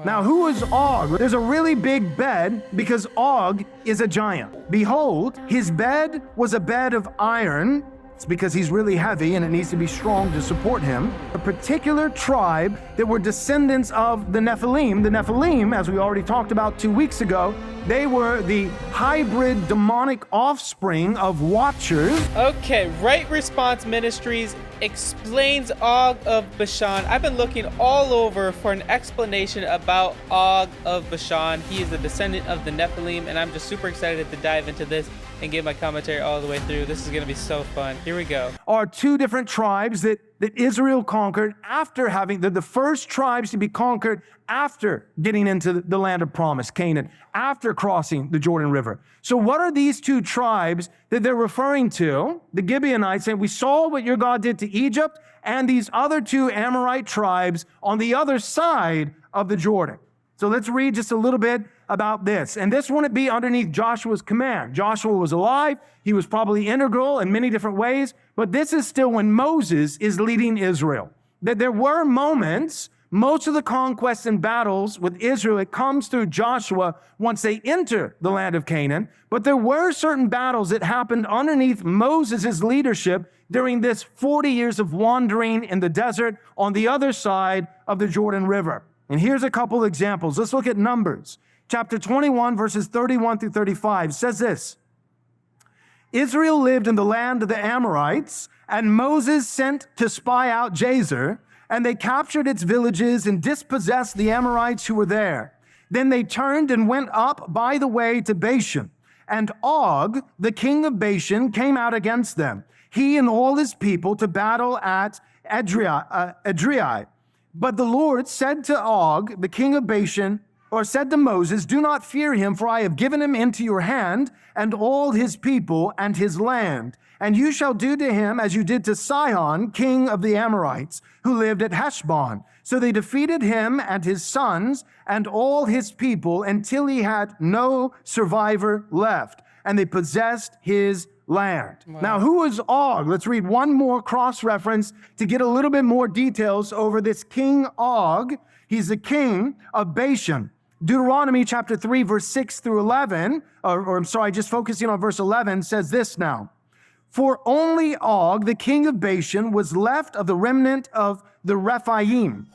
Now, who is Og? There's a really big bed because Og is a giant. Behold, his bed was a bed of iron. It's because he's really heavy and it needs to be strong to support him. A particular tribe that were descendants of the Nephilim. The Nephilim, as we already talked about 2 weeks ago, they were the hybrid demonic offspring of watchers. Okay, Right Response Ministries explains Og of Bashan. I've been looking all over for an explanation about Og of Bashan. He is a descendant of the Nephilim, and I'm just super excited to dive into this and give my commentary all the way through. This is going to be so fun. Here we go. Are two different tribes that Israel conquered after having, the first tribes to be conquered after getting into the land of promise, Canaan, after crossing the Jordan River. So what are these two tribes that they're referring to? The Gibeonites saying, we saw what your God did to Egypt, and these other two Amorite tribes on the other side of the Jordan. So let's read just a little bit about this. And this wouldn't be underneath Joshua's command. Joshua was alive. He was probably integral in many different ways. But this is still when Moses is leading Israel. That there were moments, most of the conquests and battles with Israel, it comes through Joshua once they enter the land of Canaan. But there were certain battles that happened underneath Moses' leadership during this 40 years of wandering in the desert on the other side of the Jordan River. And here's a couple examples. Let's look at Numbers. Chapter 21, verses 31 through 35 says this. Israel lived in the land of the Amorites, and Moses sent to spy out Jazer, and they captured its villages and dispossessed the Amorites who were there. Then they turned and went up by the way to Bashan, and Og, the king of Bashan, came out against them, he and all his people, to battle at Edrei. But the Lord said to Og, the king of Bashan, or said to Moses, do not fear him, for I have given him into your hand, and all his people and his land. And you shall do to him as you did to Sihon, king of the Amorites, who lived at Heshbon. So they defeated him and his sons and all his people until he had no survivor left, and they possessed his land. Wow. Now, who is Og? Let's read one more cross-reference to get a little bit more details over this King Og. He's the king of Bashan. Deuteronomy chapter 3, verse 6 through 11, just focusing on verse 11, says this now. For only Og, the king of Bashan, was left of the remnant of the Rephaim.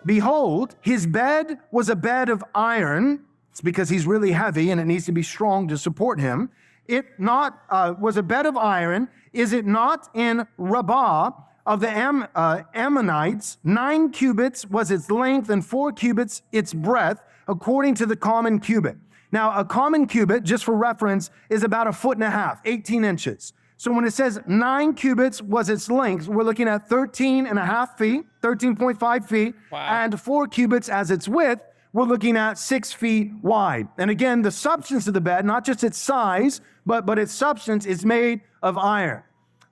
Behold, his bed was a bed of iron. It's because he's really heavy and it needs to be strong to support him. It was a bed of iron. Is it not in Rabbah of the Ammonites? 9 cubits was its length and 4 cubits its breadth, according to the common cubit. Now, a common cubit, just for reference, is about 1.5 feet, 18 inches. So when it says 9 cubits was its length, we're looking at 13.5 feet, 13.5 feet, wow. And 4 cubits as its width, we're looking at 6 feet wide. And again, the substance of the bed, not just its size, but its substance is made of iron.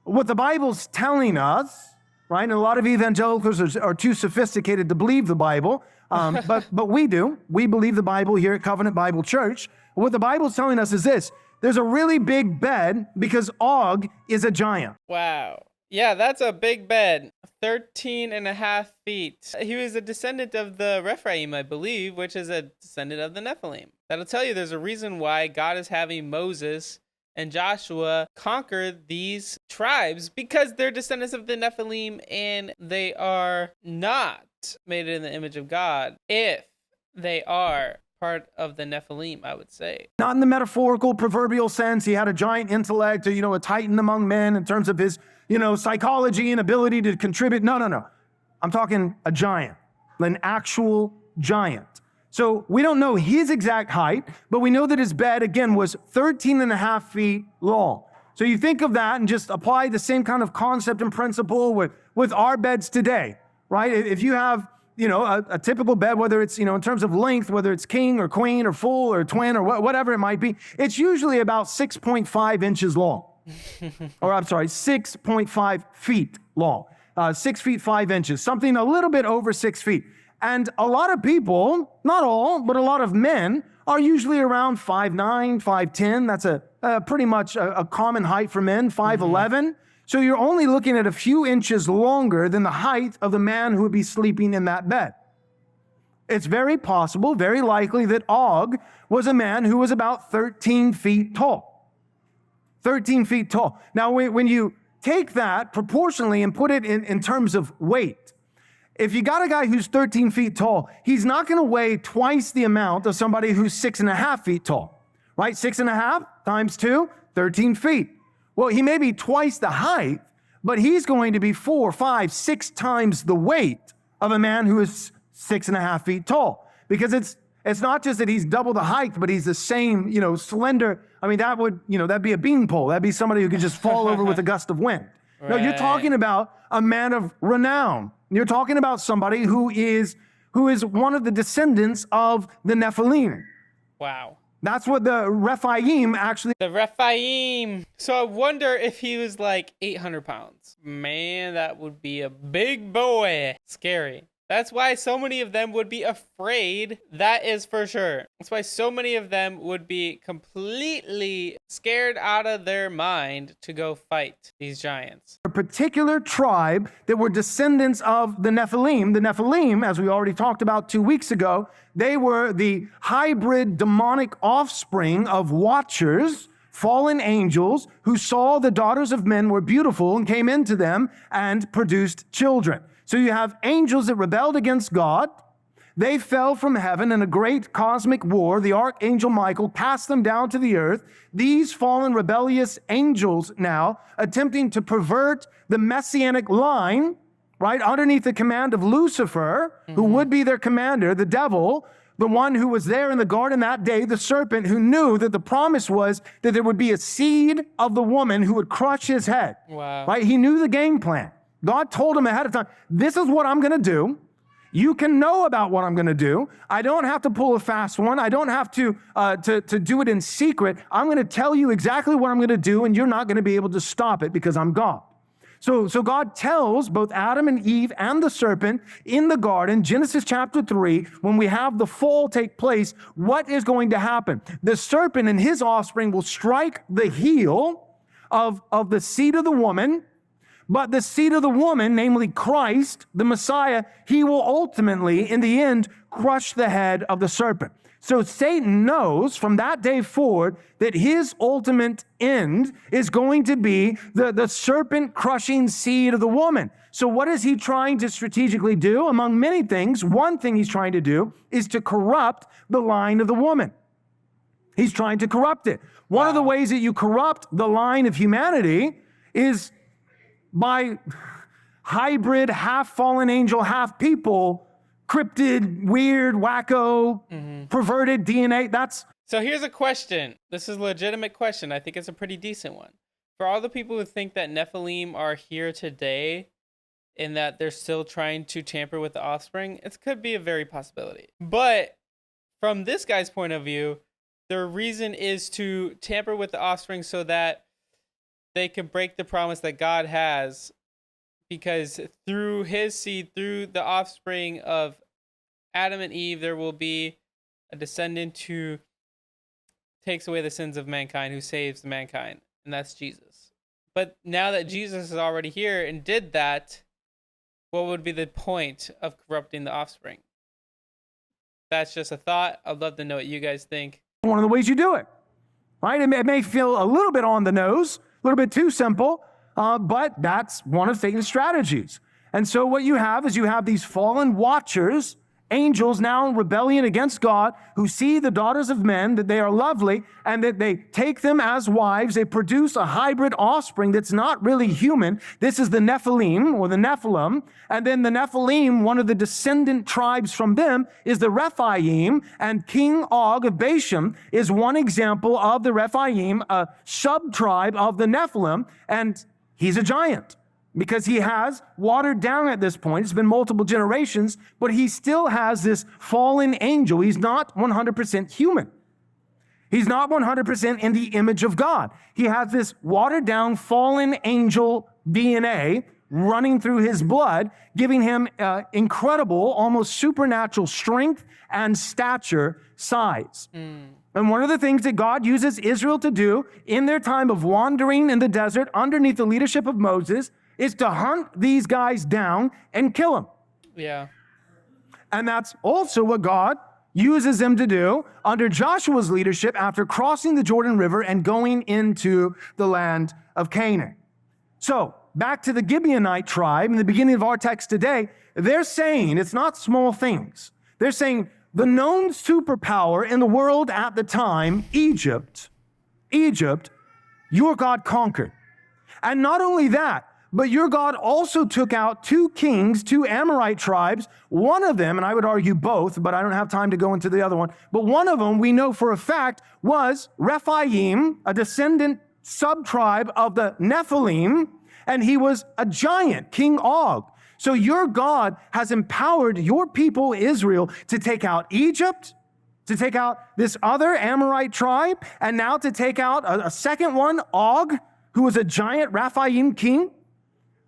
What the Bible's telling us, right, and a lot of evangelicals are too sophisticated to believe the Bible, but we do. We believe the Bible here at Covenant Bible Church. What the Bible's telling us is this. There's a really big bed because Og is a giant. Wow. Yeah, that's a big bed. 13.5 feet. He was a descendant of the Rephaim, I believe, which is a descendant of the Nephilim. That'll tell you there's a reason why God is having Moses and Joshua conquer these tribes, because they're descendants of the Nephilim and they are not made in the image of God if they are part of the Nephilim, I would say. Not in the metaphorical, proverbial sense. He had a giant intellect, or, a titan among men in terms of his, psychology and ability to contribute. No. I'm talking a giant, an actual giant. So we don't know his exact height, but we know that his bed, again, was 13.5 feet long. So you think of that and just apply the same kind of concept and principle with our beds today, right? If you have, a typical bed, whether it's, in terms of length, whether it's king or queen or full or twin or whatever it might be, it's usually about 6.5 inches long. Or 6.5 feet long. 6 feet 5 inches, something a little bit over 6 feet. And a lot of people, not all, but a lot of men are usually around 5'9", 5'10". That's a pretty much a common height for men, 5'11". Mm-hmm. So you're only looking at a few inches longer than the height of the man who would be sleeping in that bed. It's very possible, very likely that Og was a man who was about 13 feet tall. 13 feet tall. Now, when you take that proportionally and put it in terms of weight, if you got a guy who's 13 feet tall, he's not going to weigh twice the amount of somebody who's 6.5 feet tall, right? 6.5 times 2, 13 feet. Well, he may be twice the height, but he's going to be 4, 5, 6 times the weight of a man who is 6.5 feet tall. Because it's not just that he's double the height, but he's the same, slender. I mean, that'd be a beanpole. That'd be somebody who could just fall over with a gust of wind. Right. No, you're talking about a man of renown. You're talking about somebody who is one of the descendants of the Nephilim. Wow. That's what the Rephaim actually... The Rephaim. So I wonder if he was like 800 pounds. Man, that would be a big boy. Scary. That's why so many of them would be afraid. That is for sure. That's why so many of them would be completely scared out of their mind to go fight these giants. A particular tribe that were descendants of the Nephilim. The Nephilim, as we already talked about 2 weeks ago, they were the hybrid demonic offspring of watchers, fallen angels, who saw the daughters of men were beautiful and came into them and produced children. So you have angels that rebelled against God. They fell from heaven in a great cosmic war. The archangel Michael cast them down to the earth. These fallen rebellious angels now attempting to pervert the messianic line, right, underneath the command of Lucifer, who would be their commander, the devil, the one who was there in the garden that day, the serpent, who knew that the promise was that there would be a seed of the woman who would crush his head. Wow. Right? He knew the game plan. God told him ahead of time, this is what I'm going to do. You can know about what I'm going to do. I don't have to pull a fast one. I don't have to do it in secret. I'm going to tell you exactly what I'm going to do, and you're not going to be able to stop it because I'm God. So God tells both Adam and Eve and the serpent in the garden, Genesis chapter 3, when we have the fall take place, what is going to happen. The serpent and his offspring will strike the heel of the seed of the woman. But the seed of the woman, namely Christ, the Messiah, he will ultimately, in the end, crush the head of the serpent. So Satan knows from that day forward that his ultimate end is going to be the serpent crushing seed of the woman. So what is he trying to strategically do? Among many things, one thing he's trying to do is to corrupt the line of the woman. He's trying to corrupt it. One of the ways that you corrupt the line of humanity is by hybrid, half fallen angel, half people, cryptid, weird, wacko, perverted DNA. So here's a question. This is a legitimate question. I think it's a pretty decent one. For all the people who think that Nephilim are here today and that they're still trying to tamper with the offspring, it could be a very possibility. But from this guy's point of view, the reason is to tamper with the offspring so that they can break the promise that God has, because through his seed, through the offspring of Adam and Eve, there will be a descendant who takes away the sins of mankind, who saves mankind, and that's Jesus. But now that Jesus is already here and did that, what would be the point of corrupting the offspring? That's just a thought. I'd love to know what you guys think. One of the ways you do it, right? It may feel a little bit on the nose, a little bit too simple, but that's one of Satan's strategies. And so what you have is these fallen watchers, angels now in rebellion against God, who see the daughters of men, that they are lovely, and that they take them as wives. They produce a hybrid offspring that's not really human. This is the Nephilim, or the Nephilim. And then the Nephilim, one of the descendant tribes from them, is the Rephaim. And King Og of Bashan is one example of the Rephaim, a sub-tribe of the Nephilim. And he's a giant, because he has watered down at this point. It's been multiple generations, but he still has this fallen angel. He's not 100% human. He's not 100% in the image of God. He has this watered down fallen angel DNA running through his blood, giving him incredible, almost supernatural strength and stature, size. And one of the things that God uses Israel to do in their time of wandering in the desert underneath the leadership of Moses is to hunt these guys down and kill them. Yeah. And that's also what God uses them to do under Joshua's leadership after crossing the Jordan River and going into the land of Canaan. So back to the Gibeonite tribe in the beginning of our text today, they're saying it's not small things. They're saying the known superpower in the world at the time, Egypt, your God conquered. And not only that, but your God also took out two kings, two Amorite tribes. One of them, and I would argue both, but I don't have time to go into the other one, but one of them we know for a fact was Rephaim, a descendant sub-tribe of the Nephilim, and he was a giant, King Og. So your God has empowered your people Israel to take out Egypt, to take out this other Amorite tribe, and now to take out a second one, Og, who was a giant Rephaim king.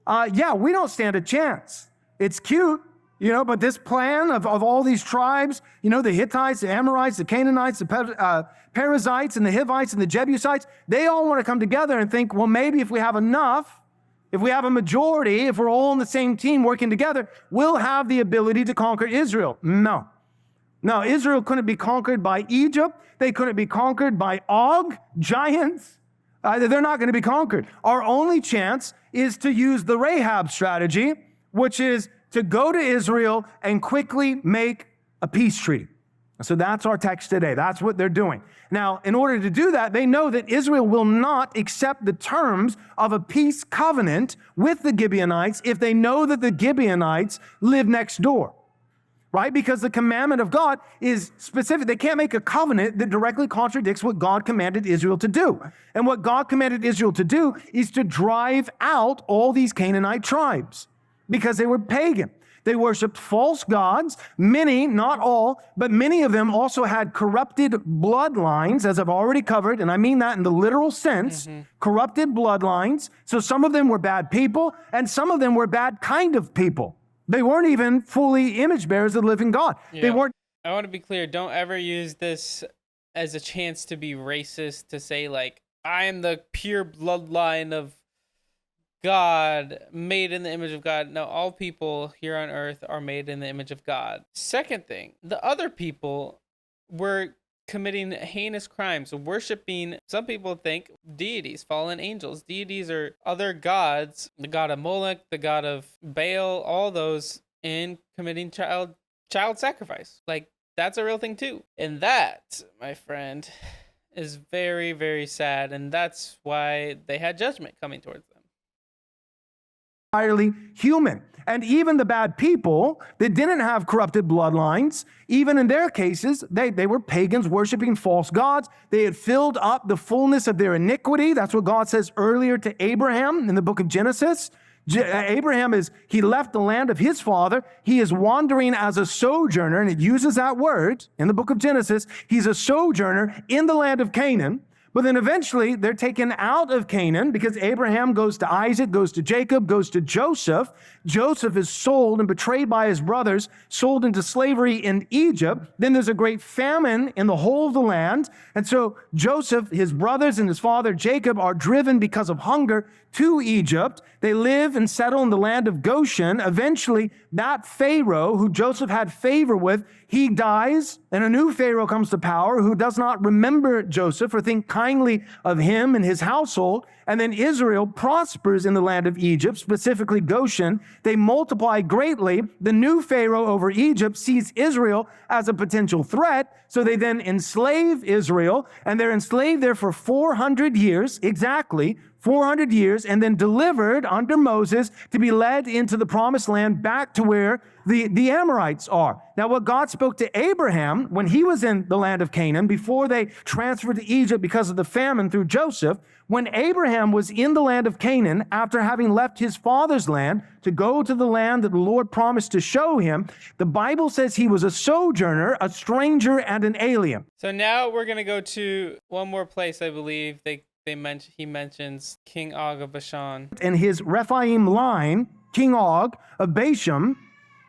We don't stand a chance. It's cute, but this plan of all these tribes, the Hittites, the Amorites, the Canaanites, the Perizzites, and the Hivites, and the Jebusites, they all want to come together and think, well, maybe if we have enough, if we have a majority, if we're all on the same team working together, we'll have the ability to conquer Israel. No, Israel couldn't be conquered by Egypt. They couldn't be conquered by Og, giants. They're not going to be conquered. Our only chance is to use the Rahab strategy, which is to go to Israel and quickly make a peace treaty. So that's our text today. That's what they're doing. Now, in order to do that, they know that Israel will not accept the terms of a peace covenant with the Gibeonites if they know that the Gibeonites live next door. Right? Because the commandment of God is specific. They can't make a covenant that directly contradicts what God commanded Israel to do. And what God commanded Israel to do is to drive out all these Canaanite tribes because they were pagan. They worshiped false gods. Many, not all, but many of them also had corrupted bloodlines, as I've already covered, and I mean that in the literal sense, corrupted bloodlines. So some of them were bad people, and some of them were bad kind of people. They weren't even fully image bearers of the living God. Yeah. They weren't. I want to be clear. Don't ever use this as a chance to be racist, to say like, I am the pure bloodline of God, made in the image of God. No, all people here on earth are made in the image of God. Second thing, the other people were committing heinous crimes, worshiping, some people think, deities, fallen angels. Deities are other gods, the god of Moloch, the god of Baal, all those, and committing child sacrifice. Like, that's a real thing too. And that, my friend, is very, very sad, and that's why they had judgment coming towards them. Entirely human. And even the bad people that didn't have corrupted bloodlines, even in their cases, they were pagans worshiping false gods. They had filled up the fullness of their iniquity. That's what God says earlier to Abraham in the book of Genesis. Abraham he left the land of his father. He is wandering as a sojourner, and it uses that word in the book of Genesis. He's a sojourner in the land of Canaan. But then eventually they're taken out of Canaan because Abraham goes to Isaac, goes to Jacob, goes to Joseph. Joseph is sold and betrayed by his brothers, sold into slavery in Egypt. Then there's a great famine in the whole of the land. And so Joseph, his brothers, and his father Jacob are driven because of hunger to Egypt. They live and settle in the land of Goshen. Eventually, that Pharaoh who Joseph had favor with, he dies, and a new Pharaoh comes to power who does not remember Joseph or think kindly of him and his household. And then Israel prospers in the land of Egypt, specifically Goshen. They multiply greatly. The new Pharaoh over Egypt sees Israel as a potential threat, so they then enslave Israel, and they're enslaved there for 400 years, exactly 400 years, and then delivered under Moses to be led into the promised land back to where the Amorites are. Now, what God spoke to Abraham when he was in the land of Canaan, before they transferred to Egypt because of the famine through Joseph, when Abraham was in the land of Canaan, after having left his father's land to go to the land that the Lord promised to show him, the Bible says he was a sojourner, a stranger, and an alien. So now we're going to go to one more place, I believe. He mentions King Og of Bashan. And his Rephaim line, King Og of Bashan,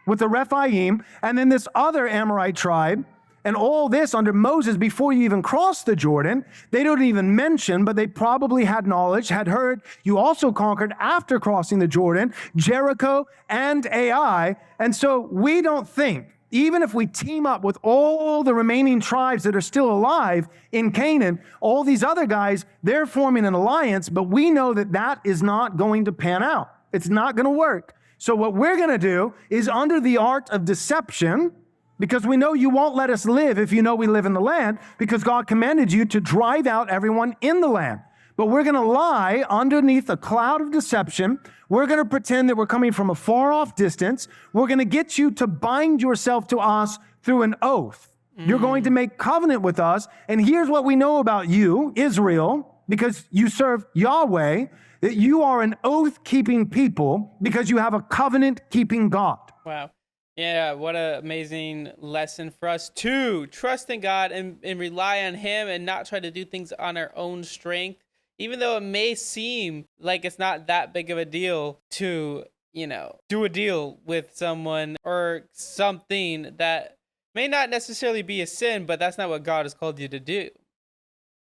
with the Rephaim, and then this other Amorite tribe, and all this under Moses before you even crossed the Jordan. They don't even mention, but they probably had knowledge, had heard. You also conquered after crossing the Jordan, Jericho and Ai. And so we don't think even if we team up with all the remaining tribes that are still alive in Canaan, all these other guys, they're forming an alliance, but we know that that is not going to pan out. It's not going to work. So what we're going to do is, under the art of deception, because we know you won't let us live if you know we live in the land, because God commanded you to drive out everyone in the land. But we're going to lie underneath a cloud of deception. We're going to pretend that we're coming from a far off distance. We're going to get you to bind yourself to us through an oath. You're going to make covenant with us. And here's what we know about you, Israel, because you serve Yahweh, that you are an oath-keeping people because you have a covenant-keeping God. Wow. Yeah, what an amazing lesson for us to trust in God and rely on Him and not try to do things on our own strength. Even though it may seem like it's not that big of a deal to, do a deal with someone or something that may not necessarily be a sin, but that's not what God has called you to do.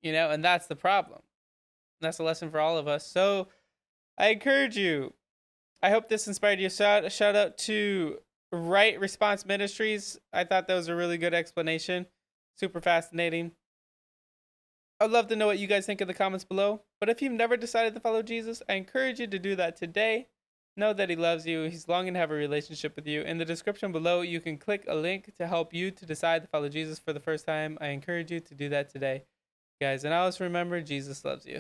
And that's the problem. That's a lesson for all of us. So I encourage you. I hope this inspired you. Shout out to Right Response Ministries. I thought that was a really good explanation. Super fascinating. I'd love to know what you guys think in the comments below. But if you've never decided to follow Jesus, I encourage you to do that today. Know that He loves you. He's longing to have a relationship with you. In the description below, you can click a link to help you to decide to follow Jesus for the first time. I encourage you to do that today, guys. And always remember, Jesus loves you.